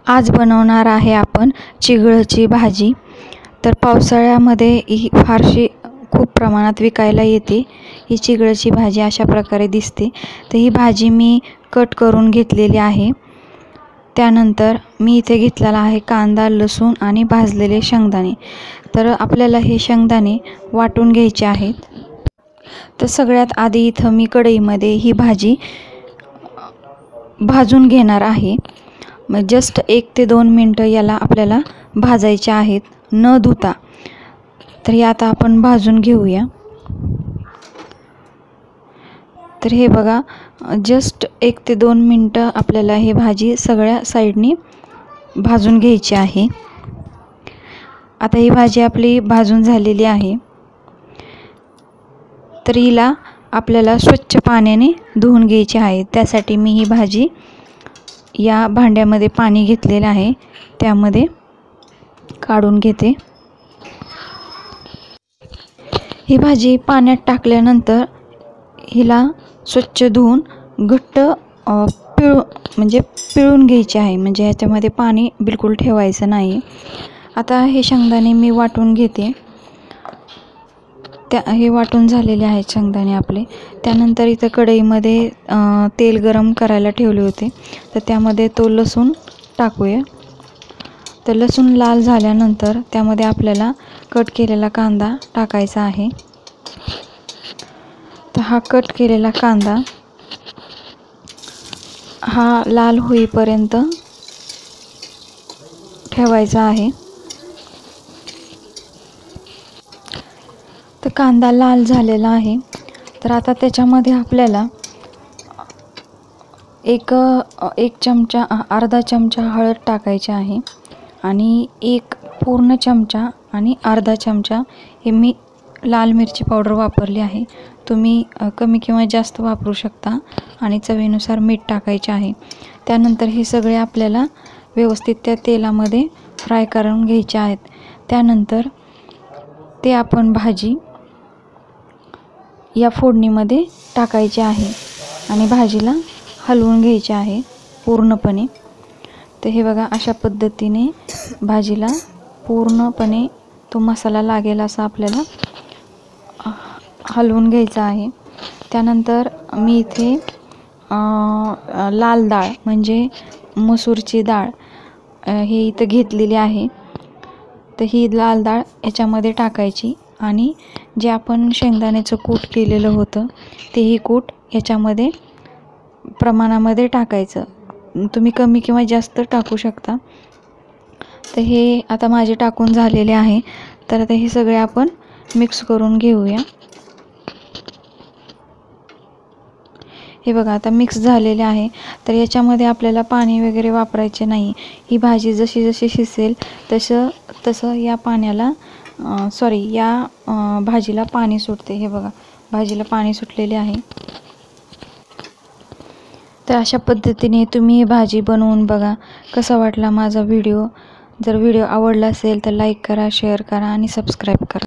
आज बनवणार आहे आपण चिगळची भाजी। तर पावसाळ्यामध्ये ही फारशी खूप प्रमाणात विकायला येते। ही चिगळची भाजी अशा प्रकारे दिसते। तर ही भाजी मी कट करून घेतलेली आहे। त्यानंतर मी इथे घेतलेला आहे कांदा, लसूण आणि भाजलेले शेंगदाणे। तर आपल्याला हे शेंगदाणे वाटून घ्यायचे आहेत। तर सगळ्यात आधी इथं मी कढईमध्ये ही भाजी भाजून घेणार आहे। मग जस्ट 1 ते 2 मिनिटं याला आपल्याला भाजायचे आहेत न धुता। तर हे आता आपण भाजून घेऊया। तर हे बघा, जस्ट 1 ते 2 मिनिटं आपल्याला ही भाजी सगळ्या साइडनी भाजून घ्यायची आहे। आता ही भाजी आपली भाजून झालेली आहे। तर हिला आपल्याला स्वच्छ पाण्याने धुवून घ्यायची आहे। त्यासाठी मी ही भाजी या भांड्यामध्ये पाणी घेतलेले आहे, त्यामध्ये काढून घेते। ही भाजी पाण्यात टाकल्यानंतर हिला स्वच्छ धुवून घट्ट पिळून घ्यायची आहे। म्हणजे ह्याच्यामध्ये पाणी बिलकुल ठेवायचं नाही। आता हे शेंगदाणे मी वाटून घेते। हे वाटून झालेले आहेत शेंगदाणे आपले। त्यानंतर इथं कढईमध्ये तेल गरम करायला ठेवले होते। तर त्यामध्ये तो लसूण टाकूया। तर लसूण लाल झाल्यानंतर त्यामध्ये आपल्याला कट केलेला कांदा टाकायचा आहे। तर हा कट केलेला कांदा हा लाल होईपर्यंत ठेवायचा आहे। तर कांदा लाल झालेला आहे। तर आता त्याच्यामध्ये आपल्याला एक चमचा, अर्धा चमचा हळद टाकायची आहे आणि 1 पूर्ण चमचा आणि अर्धा चमचा हे मी लाल मिरची पावडर वापरली आहे। तुम्ही कमी किंवा जास्त वापरू शकता आणि चवीनुसार मीठ टाकायचे आहे। त्यानंतर हे सगळे आपल्याला व्यवस्थित त्या तेलामध्ये फ्राय करून घ्यायचे आहेत। त्यानंतर ते आपण भाजी या फोडणीमध्ये टाकायची आहे आणि भाजीला हलवून घ्यायचे आहे पूर्णपणे। तर हे बघा, अशा पद्धतीने भाजीला पूर्णपणे तो मसाला लागेल असा आपल्याला हलवून घ्यायचा आहे। त्यानंतर मी इथे लाल डाळ म्हणजे मसूरची डाळ हे इथं घेतलेली आहे। तर ही लाल डाळ याच्यामध्ये टाकायची आणि जे आपण शेंगदाण्याचं कूट केलेलं होतं तेही कूट याच्यामध्ये प्रमाणामध्ये टाकायचं। तुम्ही कमी किंवा जास्त टाकू शकता। तर हे आता माझे टाकून झालेले आहे। तर आता हे सगळे आपण मिक्स करून घेऊया। हे बघा, आता मिक्स झालेले आहे। तर याच्यामध्ये आपल्याला पाणी वगैरे वापरायचे नाही। ही भाजी जशी जशी शिजेल तसं या पाण्याला या भाजीला पाणी सुटते। हे बघा, भाजीला पाणी सुटलेले आहे। तर अशा पद्धतीने तुम्ही ही भाजी बनवून बघा। कसा वाटला माझा व्हिडिओ? जर व्हिडिओ आवडला असेल तर लाईक करा, शेअर करा आणि सबस्क्राईब करा।